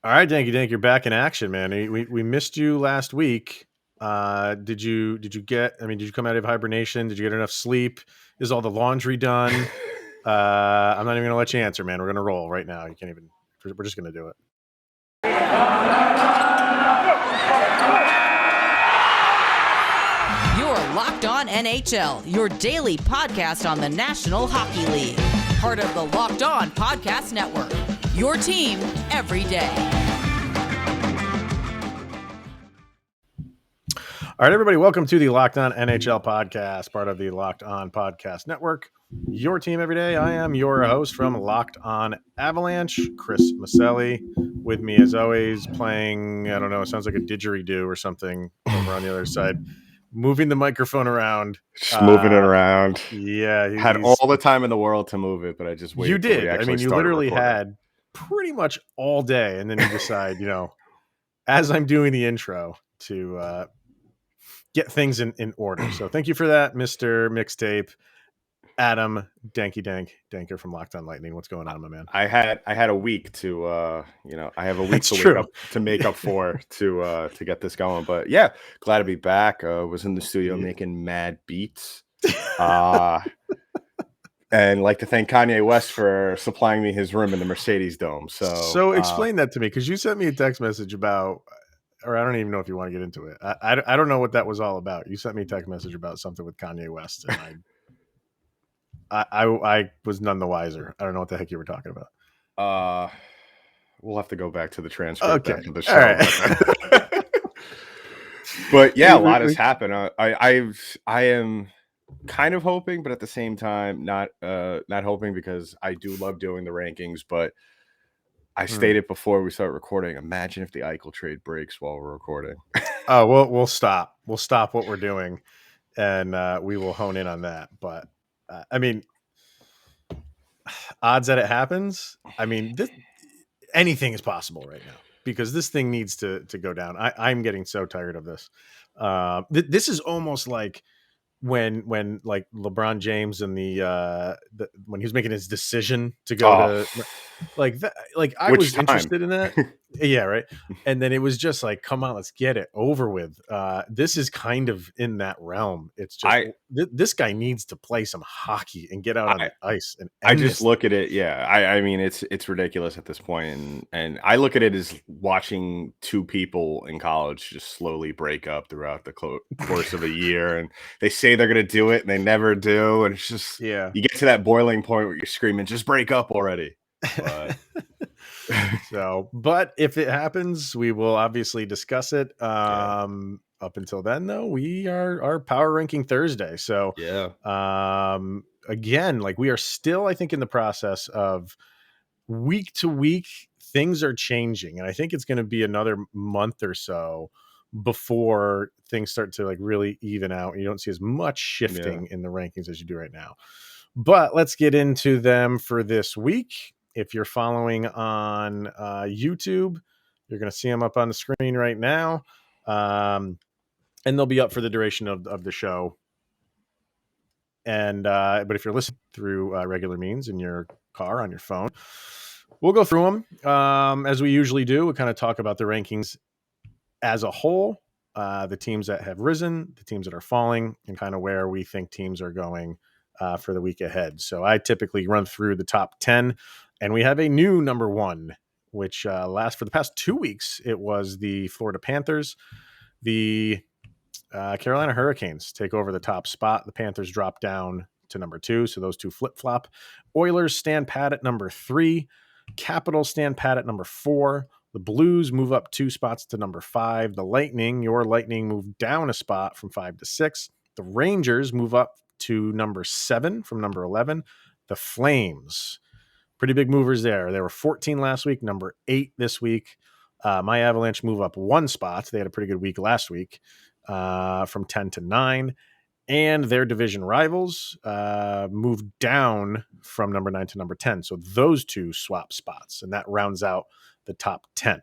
All right, Dank, you're back in action, man. We missed you last week. Did you did you come out of hibernation? Did you get enough sleep? Is all the laundry done? I'm not even gonna let you answer, man. We're gonna roll right now. You can't even. We're just gonna do it. You're Locked On NHL, your daily podcast on the National Hockey League. Part of the Locked On Podcast Network. Your team every day. All right, everybody, welcome to the Locked On NHL podcast, part of the Locked On Podcast Network. Your team every day. I am your host from Locked On Avalanche, Chris Maselli. With me, as always, playing, I don't know, it sounds like a didgeridoo or something over on the other side. Moving the microphone around. Just moving it around. Yeah. Had all the time in the world to move it, but I just waited. You did. I mean, you literally had pretty much all day, and then you decide, as I'm doing the intro, to get things in order. So thank you for that, Mr. Mixtape. Adam Danker from Locked On Lightning. What's going on, my man? I had a week to I have a week That's to true. wake up to make up for to get this going. But yeah, glad to be back. Was in the studio making mad beats. And like to thank Kanye West for supplying me his room in the Mercedes Dome. So explain that to me, because you sent me a text message about, or I don't even know if you want to get into it. I don't know what that was all about. You sent me a text message about something with Kanye West, and I was none the wiser. I don't know what the heck you were talking about. We'll have to go back to the transcript after the show. Right. But yeah, a lot has happened. I am kind of hoping, but at the same time, not hoping, because I do love doing the rankings. But I stated before we start recording, imagine if the Eichel trade breaks while we're recording. Oh, we'll stop. We'll stop what we're doing, and we will hone in on that. But I mean, odds that it happens. I mean, anything is possible right now, because this thing needs to go down. I'm getting so tired of this. This is almost like when like LeBron James and when he was making his decision to go to like that, like I was interested in that. Yeah, right. And then it was just like, come on, let's get it over with. This is kind of in that realm. It's just this guy needs to play some hockey and get out on the ice. And I just look at it. Yeah, I mean, it's ridiculous at this point, and I look at it as watching two people in college just slowly break up throughout the course of a year, and they say they're gonna do it, and they never do, and it's just you get to that boiling point where you're screaming, "Just break up already!" But but if it happens, we will obviously discuss it. Up until then, though, we are power ranking Thursday. So again, like, we are still, I think, in the process of week to week, things are changing. And I think it's going to be another month or so before things start to like really even out. You don't see as much shifting in the rankings as you do right now. But let's get into them for this week. If you're following on YouTube, you're going to see them up on the screen right now. And they'll be up for the duration of the show. And but if you're listening through regular means in your car, on your phone, we'll go through them as we usually do. We kind of talk about the rankings as a whole, the teams that have risen, the teams that are falling, and kind of where we think teams are going for the week ahead. So I typically run through the top 10, and we have a new number one, which lasts for the past 2 weeks. It was the Florida Panthers. The Carolina Hurricanes take over the top spot. The Panthers drop down to number 2, so those two flip-flop. Oilers stand pat at number 3. Capitals stand pat at number 4. The Blues move up 2 spots to number 5. The Lightning, your Lightning, move down a spot from 5 to 6. The Rangers move up to number 7 from number 11. The Flames, pretty big movers there. They were 14 last week, number 8 this week. My Avalanche move up 1 spot. They had a pretty good week last week, from 10 to 9. And their division rivals moved down from number 9 to number 10. So those two swap spots, and that rounds out the top 10.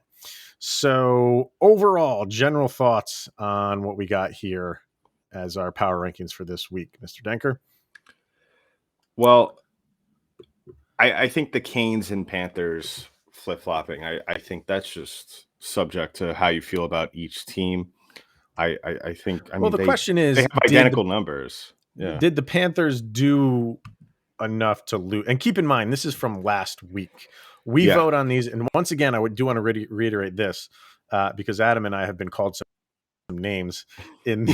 So overall, general thoughts on what we got here as our power rankings for this week, Mr. Denker? Well, I think the Canes and Panthers flip-flopping. I think that's just subject to how you feel about each team. I think, I Well, mean, the they question they is, have identical numbers. Yeah. did the Panthers do enough to lose? And keep in mind, this is from last week. We Yeah. vote on these, and once again, I do want to reiterate this because Adam and I have been called some names in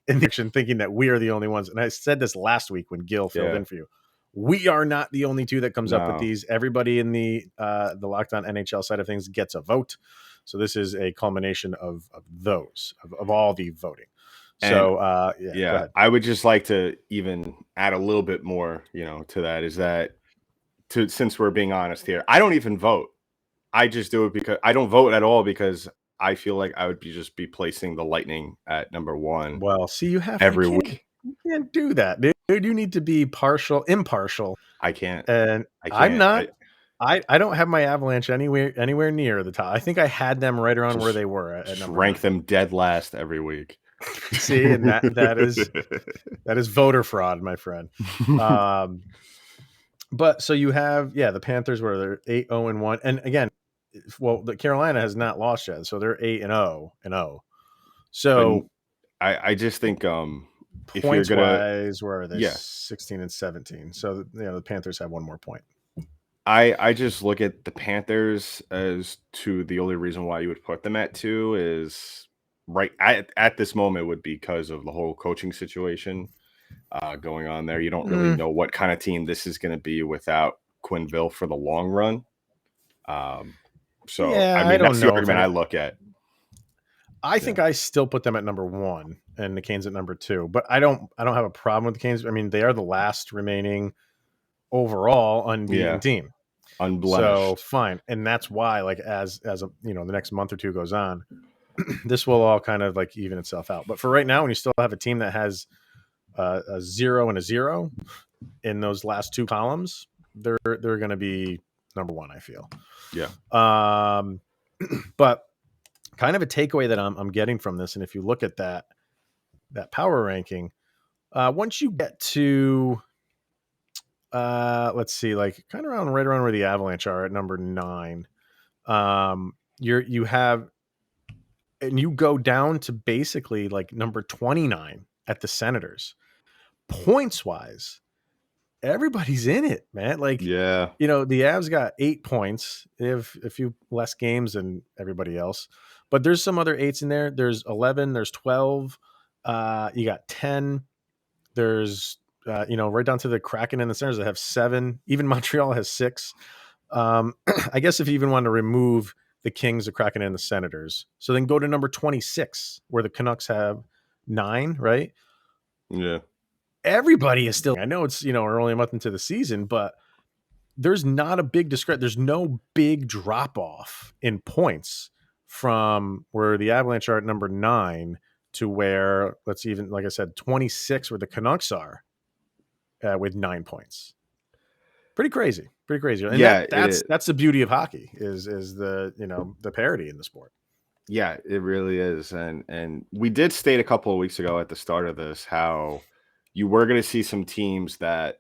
in the action, thinking that we are the only ones. And I said this last week when Gil filled Yeah. in for you. We are not the only two that comes up with No. these. Everybody in the Locked On NHL side of things gets a vote. So this is a culmination of those of all the voting. And So go yeah, ahead. I would just like to even add a little bit more, to that, is that, since we're being honest here, I don't even vote. I just do it because I don't vote at all, because I feel like I would be placing the Lightning at number one Well, see, every week. you can't do that, dude. You need to be impartial, I can't. and I I'm can't. I not. I don't have my Avalanche anywhere near the top. I think I had them right around where just they were at just number rank 9. them dead last every week. See, and that is voter fraud, my friend. But so you have the Panthers, where they're 8-0-1, and again, well, the Carolina has not lost yet, so they're 8-0-0. But So I just think, if you're points gonna, wise, where are they? yeah, 16 and 17. So the Panthers have one more point. I just look at the Panthers as to the only reason why you would put them at 2 is right at this moment would be because of the whole coaching situation going on there. You don't really know what kind of team this is going to be without Quenneville for the long run. So Yeah, I I mean, don't that's the know if argument I look at. I think I still put them at number 1 and the Canes at number 2, but I don't have a problem with the Canes. I mean, they are the last remaining overall unbeaten Yeah, team. So unblemished. fine. And that's why, like, as the next month or two goes on, this will all kind of like even itself out. But for right now, when you still have a team that has a 0 and a 0 in those last 2 columns, they're going to be number 1, I feel. Yeah. But kind of a takeaway that I'm getting from this, and if you look at that power ranking, once you get to let's see, like kind of right around where the Avalanche are at number 9, you have, and you go down to basically like number 29 at the Senators. Points wise, everybody's in it, man. Like, Yeah. the Avs got 8 points. They have a few less games than everybody else, but there's some other 8s in there. There's 11, there's 12, you got 10. There's right down to the Kraken and the Senators that have 7. Even Montreal has 6. I guess if you even want to remove the Kings, the Kraken, and the Senators, so then go to number 26, where the Canucks have 9, right? Yeah. Everybody is still, I know it's, we're only a month into the season, but there's not a big discredit. There's no big drop off in points from where the Avalanche are at number 9 to where, let's even, like I said, 26, where the Canucks are with 9 points. Pretty crazy. And Yeah, that's the beauty of hockey is the, the parity in the sport. Yeah, it really is. And we did state a couple of weeks ago at the start of this how you were going to see some teams that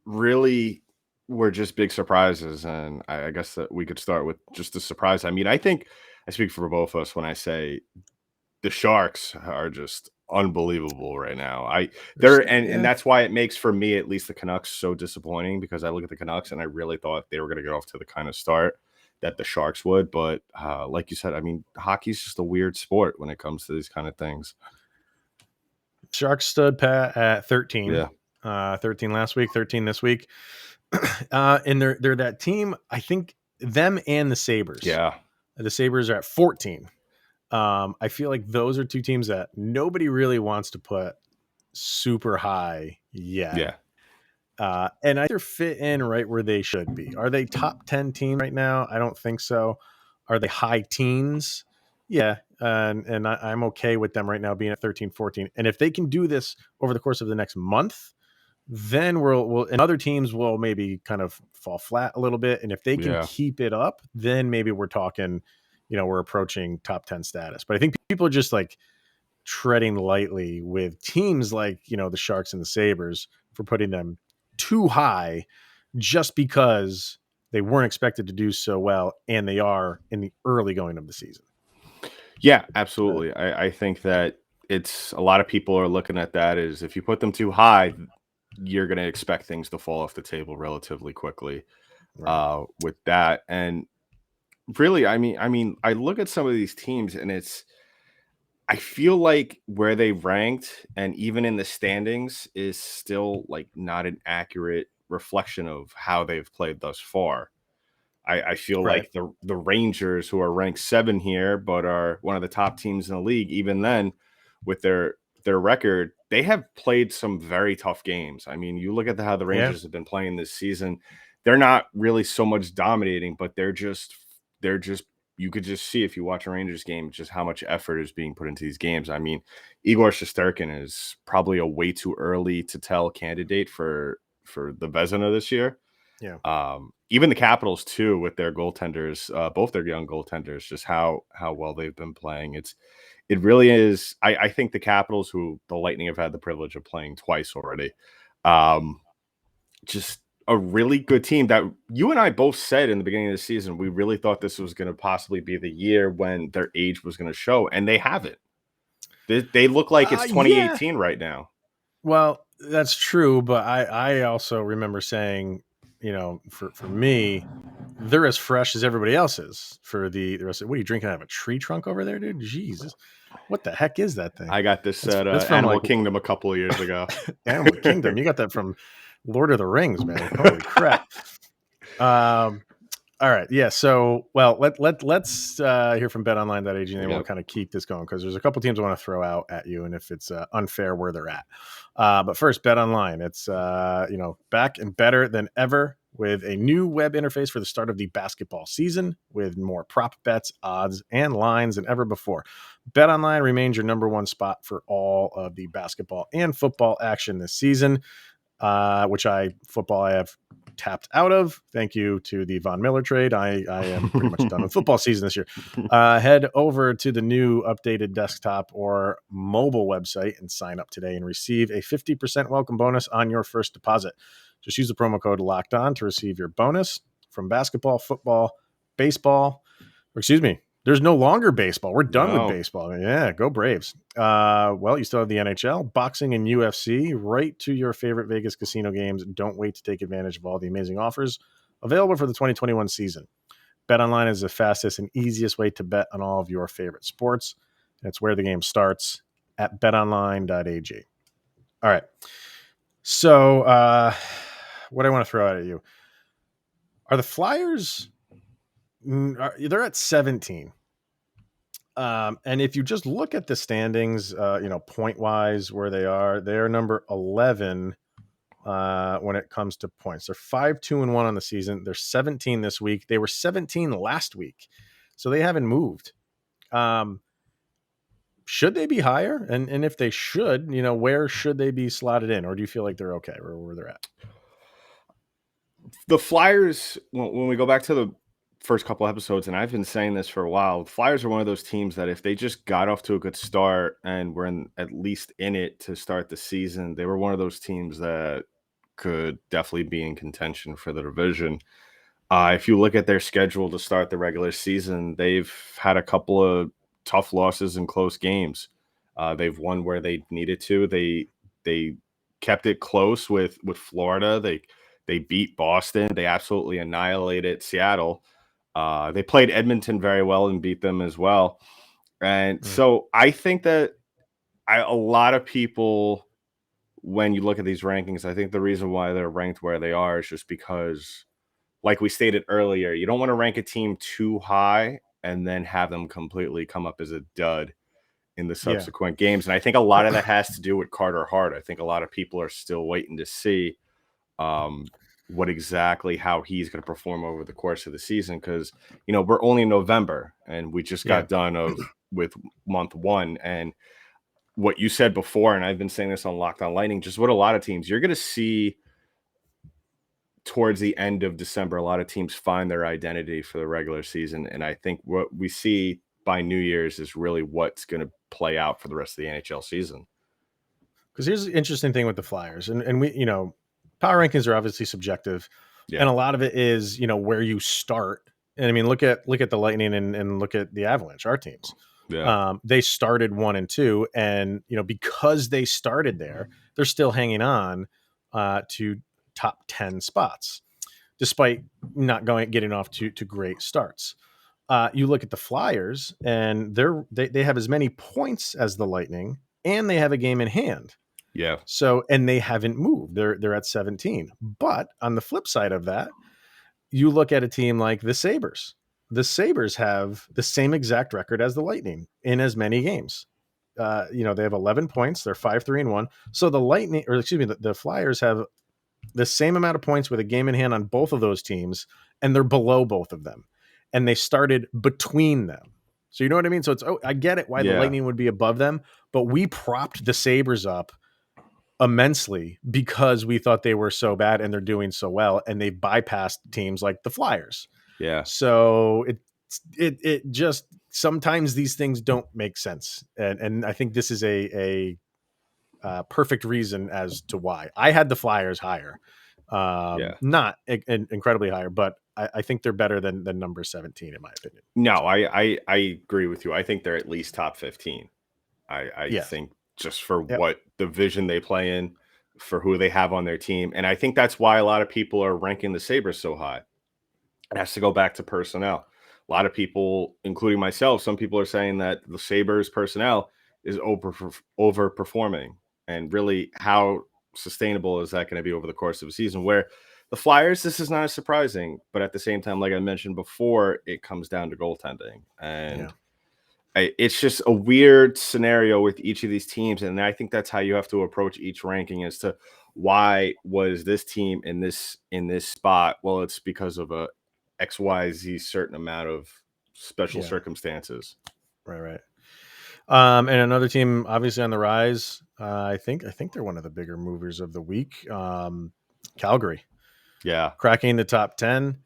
really were just big surprises. And I guess that we could start with just a surprise. I mean, I think I speak for both of us when I say the Sharks are just unbelievable right now. And that's why it makes, for me at least, the Canucks so disappointing, because I look at the Canucks and I really thought they were going to get off to the kind of start that the Sharks would. But like you said, I mean, hockey's just a weird sport when it comes to these kind of things. Sharks stood pat at 13. Yeah. 13 last week, 13 this week. And they're that team, I think, them and the Sabres. Yeah. The Sabres are at 14. I feel like those are 2 teams that nobody really wants to put super high yet. Yeah. And either fit in right where they should be. Are they top 10 team right now? I don't think so. Are they high teens? Yeah. And I'm okay with them right now being at 13, 14. And if they can do this over the course of the next month, then we'll and other teams will maybe kind of fall flat a little bit. And if they can keep it up, then maybe we're talking, we're approaching top 10 status. But I think people are just like treading lightly with teams like, the Sharks and the Sabres for putting them too high just because they weren't expected to do so well, and they are in the early going of the season. Yeah, absolutely. I think that it's a lot of people are looking at that as if you put them too high, you're going to expect things to fall off the table relatively quickly with that. And really, I look at some of these teams and I feel like where they ranked and even in the standings is still like not an accurate reflection of how they've played thus far. I feel Right. like the Rangers, who are ranked 7 here, but are one of the top teams in the league, even then, with their record, they have played some very tough games. I mean, you look at how the Yeah. Rangers have been playing this season; they're not really so much dominating, but they're just you could just see if you watch a Rangers game just how much effort is being put into these games. I mean, Igor Shesterkin is probably a way too early to tell candidate for the Vezina this year. Yeah. Even the Capitals too, with their goaltenders, both their young goaltenders, just how well they've been playing. It really is. I think the Capitals, who the Lightning have had the privilege of playing twice already, just a really good team that you and I both said in the beginning of the season, we really thought this was going to possibly be the year when their age was going to show, and they haven't. They look like it's Yeah. 2018 right now. Well, that's true, but I also remember saying, for me, they're as fresh as everybody else is for the rest of. What are you drinking out of a tree trunk over there, dude? Jesus, what the heck is that thing? I got this at That's from Animal like Kingdom a couple of years ago. Animal Kingdom. You got that from Lord of the Rings, man. Holy crap. All right. Yeah. So, well, let's hear from betonline.ag, and then we'll Yep. kind of keep this going because there's a couple teams I want to throw out at you, and if it's unfair where they're at. But first, BetOnline. It's back and better than ever with a new web interface for the start of the basketball season, with more prop bets, odds, and lines than ever before. BetOnline remains your number one spot for all of the basketball and football action this season. Football I have tapped out of. Thank you to the Von Miller trade. I am pretty much done with football season this year. Head over to the new updated desktop or mobile website and sign up today and receive a 50% welcome bonus on your first deposit. Just use the promo code Locked On to receive your bonus from basketball, football, baseball. There's no longer baseball. We're done with baseball. Yeah, go Braves. Well, you still have the NHL, boxing, and UFC right to your favorite Vegas casino games. Don't wait to take advantage of all the amazing offers available for the 2021 season. BetOnline is the fastest and easiest way to bet on all of your favorite sports. And it's where the game starts at betonline.ag. All right. So, what I want to throw out at you are the Flyers. They're at 17. And if you just look at the standings, point wise, where they're number 11 when it comes to points. They're 5-2-1 on the season. They're 17 this week. They were 17 last week, so they haven't moved. Should they be higher? And if they should, where should they be slotted in? Or do you feel like they're okay where they're at? The Flyers, when we go back to the first couple episodes, and I've been saying this for a while, the Flyers are one of those teams that if they just got off to a good start and were at least in it to start the season, they were one of those teams that could definitely be in contention for the division. If you look at their schedule to start the regular season, they've had a couple of tough losses in close games. They've won where they needed to. They kept it close with Florida. They beat Boston. They absolutely annihilated Seattle. They played Edmonton very well and beat them as well. And so I think that a lot of people, when you look at these rankings, I think the reason why they're ranked where they are is just because, like we stated earlier, you don't want to rank a team too high and then have them completely come up as a dud in the subsequent games. And I think a lot of that has to do with Carter Hart. I think a lot of people are still waiting to see what exactly how he's going to perform over the course of the season, because we're only in November and we just got done with month one. And what you said before, and I've been saying this on Locked On Lightning, just what a lot of teams you're going to see towards the end of December, a lot of teams find their identity for the regular season. And I think what we see by New Year's is really what's going to play out for the rest of the NHL season. Because here's the interesting thing with the Flyers, and we, power rankings are obviously subjective, And a lot of it is, where you start. And I mean, look at the Lightning and look at the Avalanche, our teams. Yeah. They started 1-2, and because they started there, they're still hanging on to top 10 spots, despite not getting off to great starts. You look at the Flyers, and they have as many points as the Lightning, and they have a game in hand. Yeah. So, and they haven't moved. They're at 17. But on the flip side of that, you look at a team like the Sabres. The Sabres have the same exact record as the Lightning in as many games. They have 11 points. They're 5-3-1. So the Lightning, or excuse me, the Flyers have the same amount of points with a game in hand on both of those teams, and they're below both of them. And they started between them. So you know what I mean? So I get it why the Lightning would be above them, but we propped the Sabres up immensely because we thought they were so bad and they're doing so well, and they've bypassed teams like the Flyers. Yeah. So it just, sometimes these things don't make sense. And I think this is a perfect reason as to why I had the Flyers higher. Not incredibly higher, but I think they're better than number 17 in my opinion. No, I agree with you. I think they're at least top 15. I think just for what division they play in, for who they have on their team. And I think that's why a lot of people are ranking the Sabres so high. It has to go back to personnel. A lot of people, including myself, some people are saying that the Sabres personnel is overperforming. And really, how sustainable is that going to be over the course of a season? Where the Flyers, this is not as surprising, but at the same time, like I mentioned before, it comes down to goaltending. And it's just a weird scenario with each of these teams. And I think that's how you have to approach each ranking, as to why was this team in this spot? Well, it's because of a XYZ certain amount of special circumstances. Right. And another team obviously on the rise. I think they're one of the bigger movers of the week. Calgary. Yeah. Cracking the top 10,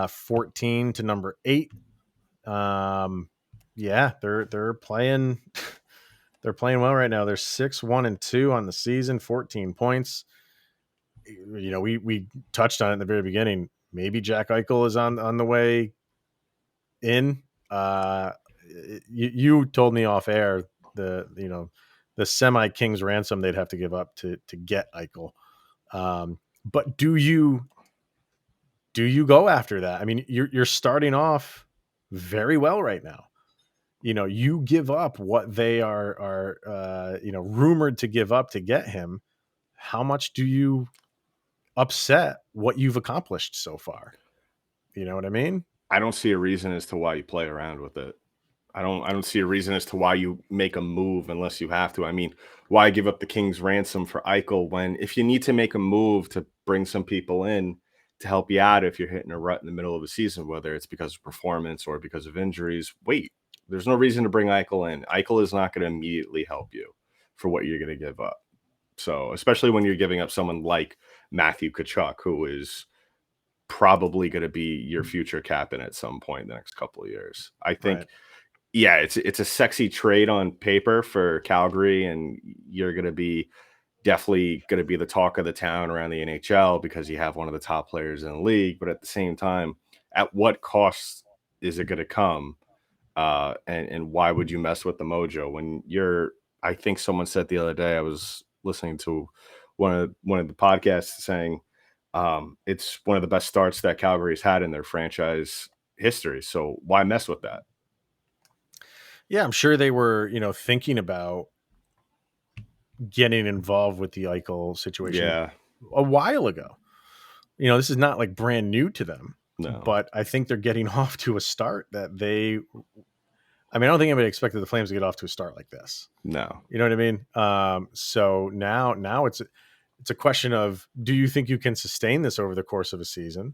14 to number 8. They're playing they're playing well right now. They're 6-1-2 on the season, 14 points. We touched on it in the very beginning. Maybe Jack Eichel is on the way in. You told me off air the semi king's ransom they'd have to give up to get Eichel. But do you go after that? I mean, you're starting off very well right now. You give up what they are rumored to give up to get him. How much do you upset what you've accomplished so far? You know what I mean? I don't see a reason as to why you play around with it. I don't see a reason as to why you make a move unless you have to. I mean, why give up the king's ransom for Eichel when, if you need to make a move to bring some people in to help you out if you're hitting a rut in the middle of a season, whether it's because of performance or because of injuries, wait. There's no reason to bring Eichel in. Eichel is not going to immediately help you for what you're going to give up. So, especially when you're giving up someone like Matthew Tkachuk, who is probably going to be your future captain at some point in the next couple of years. I think, it's a sexy trade on paper for Calgary, and you're going to be definitely going to be the talk of the town around the NHL because you have one of the top players in the league. But at the same time, at what cost is it going to come? And why would you mess with the mojo when I think someone said the other day, I was listening to one of the podcasts saying it's one of the best starts that Calgary's had in their franchise history. So why mess with that? Yeah, I'm sure they were, thinking about getting involved with the Eichel situation a while ago. This is not like brand new to them. No. But I think they're getting off to a start that I don't think anybody expected the Flames to get off to a start like this. No. You know what I mean? So now it's a question of, do you think you can sustain this over the course of a season?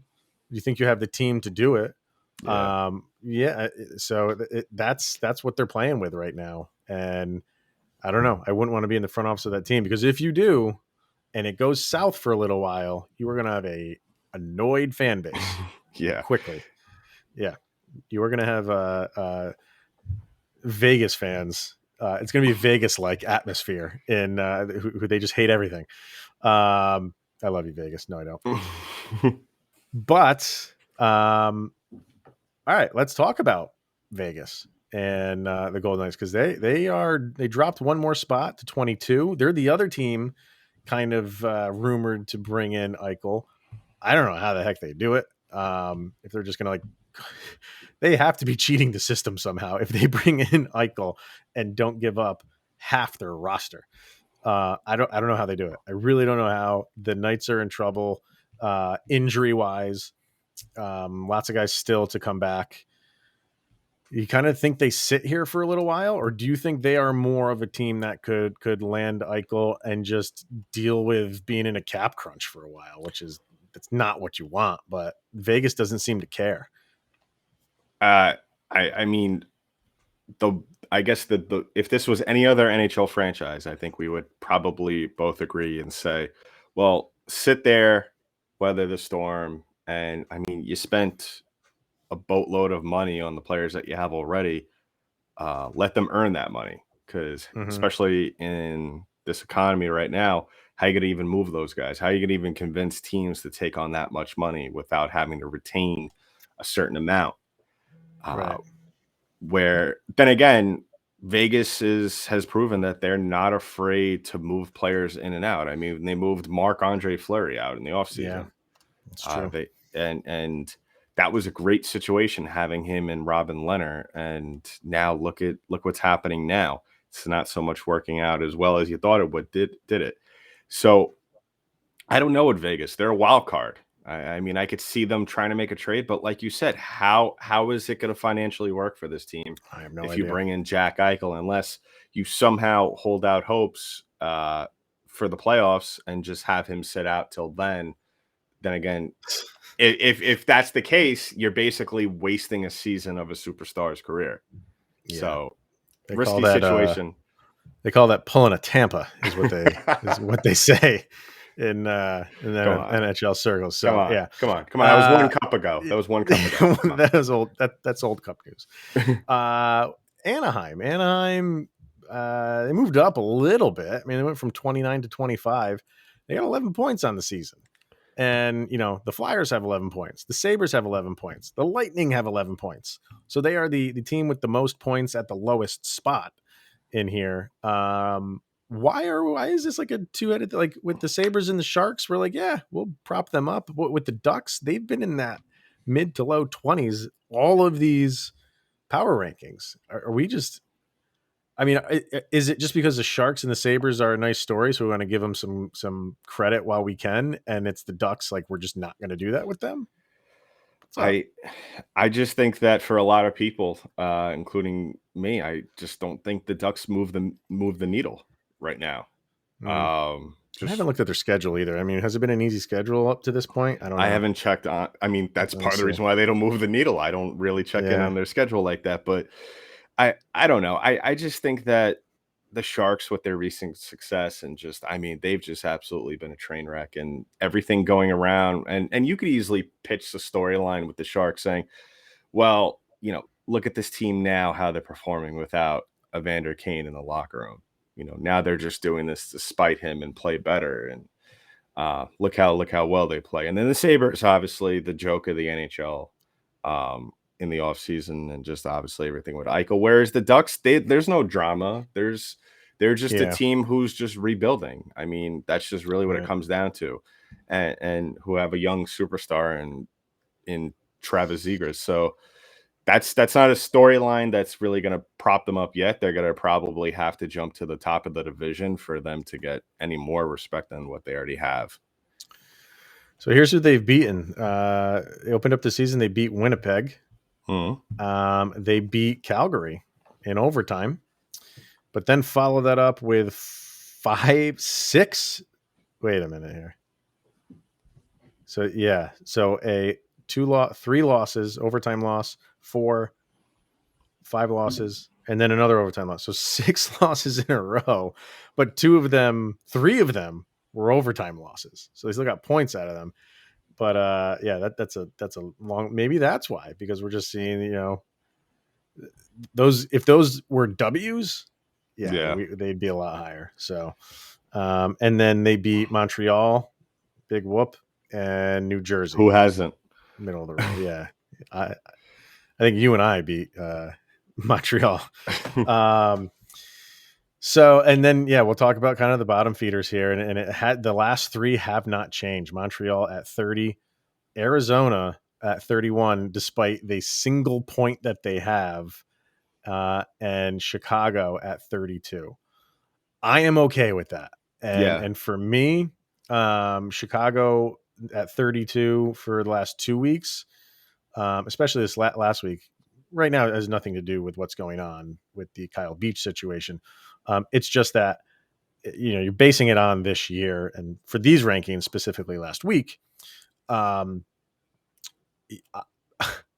Do you think you have the team to do it? So that's what they're playing with right now. And I don't know. I wouldn't want to be in the front office of that team, because if you do, and it goes south for a little while, you are going to have a annoyed fan base. Quickly. Yeah. You are going to have Vegas fans. It's going to be Vegas-like atmosphere in who they just hate everything. I love you, Vegas. No, I don't. But all right, let's talk about Vegas and the Golden Knights, because they dropped one more spot to 22. They're the other team kind of rumored to bring in Eichel. I don't know how the heck they do it. If they're just gonna they have to be cheating the system somehow if they bring in Eichel and don't give up half their roster. I don't know how they do it. I really don't know how. The Knights are in trouble injury wise. Lots of guys still to come back. You kind of think they sit here for a little while, or do you think they are more of a team that could land Eichel and just deal with being in a cap crunch for a while, which is that's not what you want, but Vegas doesn't seem to care. I mean, I guess the if this was any other NHL franchise, I think we would probably both agree and say, well, sit there, weather the storm. And I mean, you spent a boatload of money on the players that you have already. Let them earn that money, because Mm-hmm. especially in this economy right now, how you going to even move those guys? How are you going to even convince teams to take on that much money without having to retain a certain amount? Uh, Right. where then again, has proven that they're not afraid to move players in and out. I mean, they moved Marc-Andre Fleury out in the Yeah, offseason. it's true. They and that was a great situation having him and Robin Leonard. And now look what's happening now. It's not so much working out as well as you thought it would. Did it? So I don't know with Vegas. They're a wild card. I mean, I could see them trying to make a trade, but like you said, how is it going to financially work for this team I have no if you idea. bring in Jack Eichel, unless you somehow hold out hopes for the playoffs and just have him sit out till then? Then again, if that's the case, you're basically wasting a season of a superstar's career. Yeah, So they call risky that situation. pulling a Tampa is what they say in Come the on. NHL circles. Come So on, yeah, come on, come on. That was one uh, cup ago. That was one cup ago. Come that is old. That's old cup news. Uh, Anaheim, they moved up a little bit. I mean, they went from 29 to 25. They got 11 points on the season. And, the Flyers have 11 points. The Sabres have 11 points. The Lightning have 11 points. So they are the team with the most points at the lowest spot in here. Why is this like a two-headed, like with the Sabres and the Sharks? We're like, yeah, we'll prop them up. With the Ducks, they've been in that mid to low 20s all of these power rankings. Are we just, I mean, is it just because the Sharks and the Sabres are a nice story, so we want to give them some credit while we can, and it's the Ducks, like we're just not going to do that with them? What's up? I I just think that for a lot of people, including me, I just don't think the Ducks move the needle right now. Mm. I haven't Just looked at their schedule either. I mean, has it been an easy schedule up to this point? I don't I know. haven't checked on. I mean, that's Let me part of the see. reason why they don't move the needle. I don't really check in Yeah, on their schedule like that. But I don't know. I just think that the Sharks, with their recent success, and just I mean, they've just absolutely been a train wreck, and everything going around. And you could easily pitch the storyline with the Sharks saying, well, look at this team now, how they're performing without Evander Kane in the locker room. Now they're just doing this to spite him and play better. And look how well they play. And then the Sabres, obviously the joke of the NHL in the offseason, and just obviously everything with Eichel. Whereas the Ducks, there's no drama. They're just a yeah, team who's just rebuilding. I mean, that's just really what it right. comes down to. And who have a young superstar in Travis Zegras. So that's not a storyline that's really going to prop them up yet. They're going to probably have to jump to the top of the division for them to get any more respect than what they already have. So here's who they've beaten. They opened up the season. They beat Winnipeg. Hmm. They beat Calgary in overtime, but then follow that up with 5-6. Wait a minute here. So yeah, so three losses, overtime loss, 4, 5 losses, and then another overtime loss. So 6 losses in a row, but 3 of them were overtime losses. So they still got points out of them. But yeah, that's a long. Maybe that's why, because we're just seeing those, if those were W's, yeah, Yeah. they'd be a lot higher. So and then they beat Montreal, big whoop, and New Jersey. Who hasn't? middle of the road. Yeah, I think you and I beat Montreal. So, and then, yeah, we'll talk about kind of the bottom feeders here. And it had the last three have not changed. Montreal at 30, Arizona at 31, despite the single point that they have, and Chicago at 32. I am okay with that. Yeah. And for me, Chicago at 32 for the last 2 weeks, especially this last week, right now it has nothing to do with what's going on with the Kyle Beach situation. It's just that, you're basing it on this year, and for these rankings, specifically last week, um,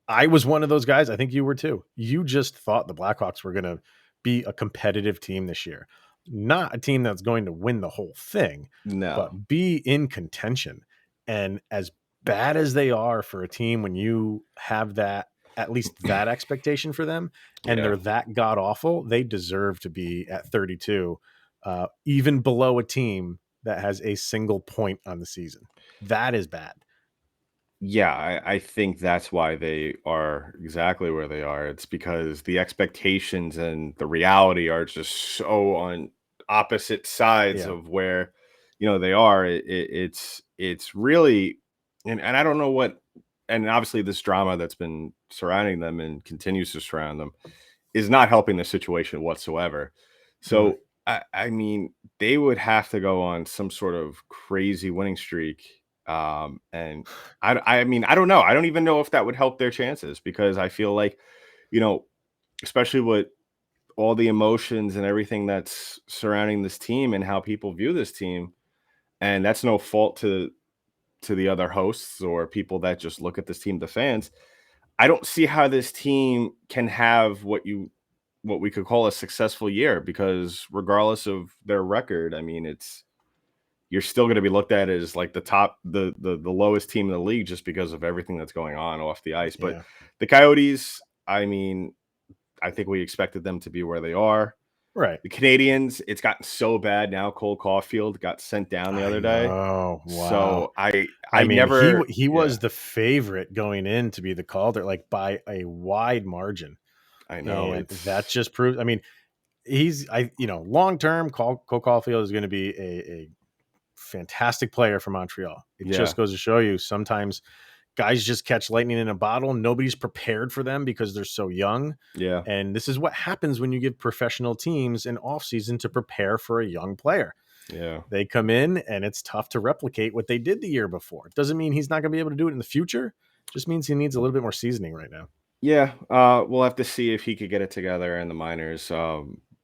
I was one of those guys. I think you were too. You just thought the Blackhawks were going to be a competitive team this year, not a team that's going to win the whole thing, No. but be in contention. And as bad as they are for a team, when you have that, at least that expectation for them, and Yeah. they're that god awful, they deserve to be at 32, even below a team that has a single point on the season. That is bad. Yeah, I think that's why they are exactly where they are. It's because the expectations and the reality are just so on opposite sides Yeah. of where they are. It's really, and I don't know what, and obviously this drama that's been surrounding them and continues to surround them is not helping the situation whatsoever. Mm, So I mean, they would have to go on some sort of crazy winning streak, and I mean, I don't know. I don't even know if that would help their chances because I feel like, you know, especially with all the emotions and everything that's surrounding this team and how people view this team, and that's no fault to the other hosts or people that just look at this team, the fans. I don't see how this team can have what we could call a successful year because regardless of their record, I mean, you're still going to be looked at as like the top, the lowest team in the league just because of everything that's going on off the ice. But yeah. the Coyotes, I mean, I think we expected them to be where they are. Right. The Canadians, it's gotten so bad now. Cole Caulfield got sent down the I other day, know. Wow. so I I I mean, he never, he yeah, was the favorite going in to be the Calder, like by a wide margin, I know and that it's just proves. I mean, long term, Cole Caulfield is going to be a fantastic player for Montreal. It yeah, just goes to show you sometimes guys just catch lightning in a bottle. Nobody's prepared for them because they're so young. yeah, And this is what happens when you give professional teams an offseason to prepare for a young player. yeah. They come in and it's tough to replicate what they did the year before. It doesn't mean he's not going to be able to do it in the future. Just means he needs a little bit more seasoning right now. Yeah, we'll have to see if he could get it together in the minors.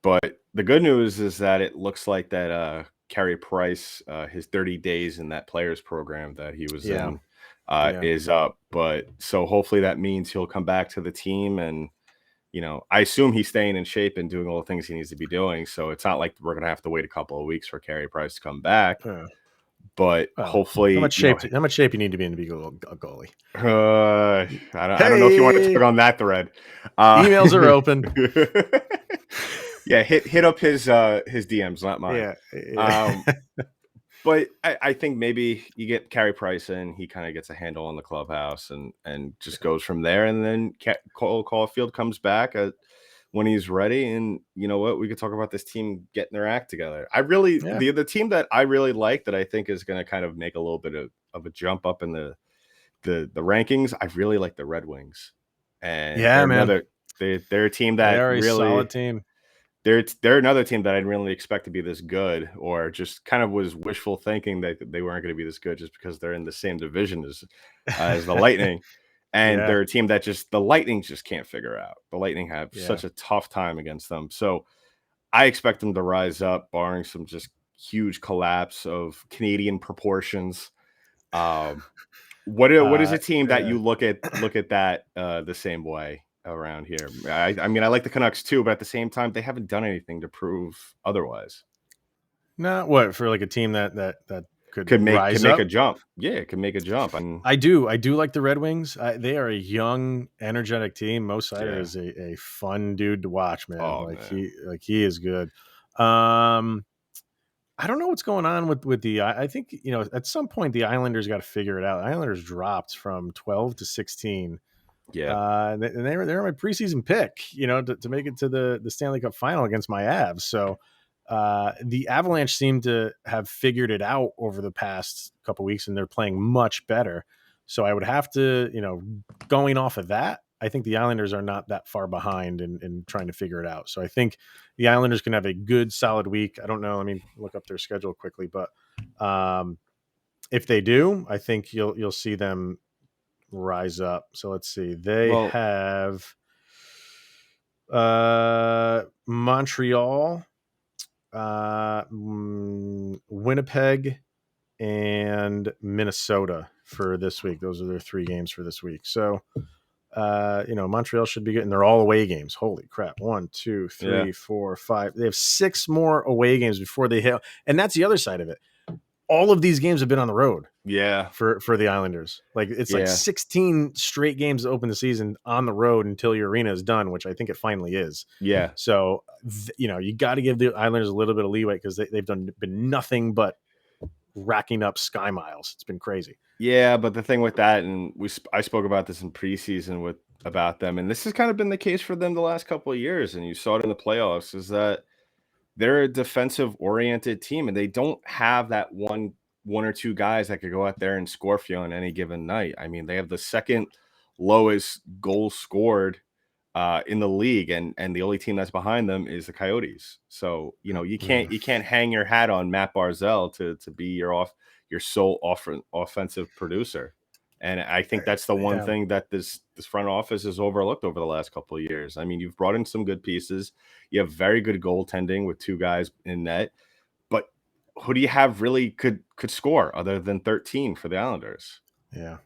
But the good news is that it looks like that Carey Price, his 30 days in that players program that he was Yeah. in, Yeah. is up. But so hopefully that means he'll come back to the team, and I assume he's staying in shape and doing all the things he needs to be doing. So it's not like we're gonna have to wait a couple of weeks for Carey Price to come back. Uh, But well, hopefully, how much shape you need to be in to be a goalie? I don't know if you want to Hey, tug on that thread. Uh, emails are open. yeah, hit up his DMs, not mine. Yeah. Yeah. Um, but I think maybe you get Carey Price in, he kind of gets a handle on the clubhouse and just goes from there. And then Cole Caulfield comes back when he's ready. And you know what? We could talk about this team getting their act together. I really, Yeah. the team that I really like that I think is going to kind of make a little bit of a jump up in the rankings. I really like the Red Wings, and Yeah, man. they're a team They that are a solid really team. they're another team that I didn't really expect to be this good, or just kind of was wishful thinking that they weren't going to be this good just because they're in the same division as the Lightning, and Yeah. they're a team that just the Lightning just can't figure out. The Lightning have Yeah. such a tough time against them, so I expect them to rise up, barring some just huge collapse of Canadian proportions. Um, what is a team that Yeah. you look at that the same way around here? I mean, I like the Canucks too, but at the same time, they haven't done anything to prove otherwise. Not what for like a team that could Could rise make a up. jump. Yeah, it could make a jump. I do like the Red Wings. They are a young, energetic team. Mo Seider Yeah. is a fun dude to watch, man. Oh man. Like he is good. Um, I don't know what's going on with the. I think at some point the Islanders got to figure it out. The Islanders dropped from 12 to 16. Yeah. And they're my preseason pick, to make it to the Stanley Cup final against my Avs. So the Avalanche seem to have figured it out over the past couple weeks, and they're playing much better. So I would have to, going off of that, I think the Islanders are not that far behind in trying to figure it out. So I think the Islanders can have a good, solid week. I don't know. Let me look up their schedule quickly, but if they do, I think you'll see them rise up. So let's see. They have Montreal, Winnipeg, and Minnesota for this week. Those are their 3 games for this week. So Montreal should be getting. They're all away games. Holy crap. 1, 2, 3, 4, 5. They have 6 more away games before they hit. And that's the other side of it. All of these games have been on the road. Yeah. For the Islanders. Like it's like 16 straight games to open the season on the road until your arena is done, which I think it finally is. Yeah. So, you got to give the Islanders a little bit of leeway because they've been nothing but racking up sky miles. It's been crazy. Yeah, but the thing with that, and I spoke about this in preseason about them, and this has kind of been the case for them the last couple of years, and you saw it in the playoffs, is that they're a defensive oriented team, and they don't have that one or two guys that could go out there and score for you on any given night. I mean, they have the second lowest goals scored in the league, and the only team that's behind them is the Coyotes. So you can't hang your hat on Matt Barzal to be your sole offensive producer. And I think that's the one thing that this front office has overlooked over the last couple of years. I mean, you've brought in some good pieces. You have very good goaltending with 2 guys in net. But who do you have really could score other than 13 for the Islanders? Yeah.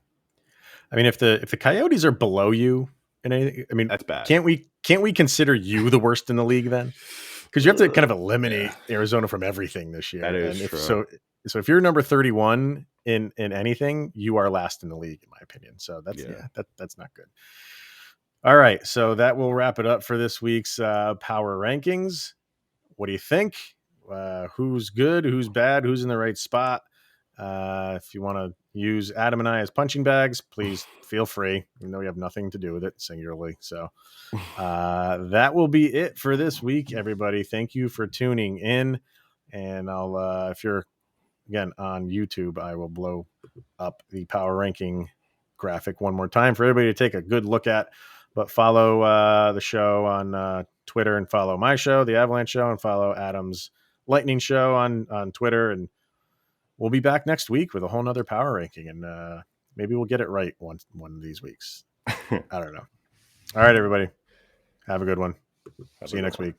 I mean, if the Coyotes are below you in anything, I mean, that's bad. Can't we consider you the worst in the league then? Because you have to kind of eliminate Arizona from everything this year. That is true. So if you're number 31 in anything, you are last in the league, in my opinion. So that's not good. All right. So that will wrap it up for this week's power rankings. What do you think? Who's good? Who's bad? Who's in the right spot? If you want to use Adam and I as punching bags, please feel free. Even though we have nothing to do with it singularly. So that will be it for this week, everybody. Thank you for tuning in. And I'll, if you're again on YouTube, I will blow up the power ranking graphic one more time for everybody to take a good look at. But follow the show on Twitter, and follow my show, The Avalanche Show, and follow Adam's Lightning Show on Twitter. And we'll be back next week with a whole nother power ranking, and maybe we'll get it right one of these weeks. I don't know. All right, everybody. Have a good one. See you next week.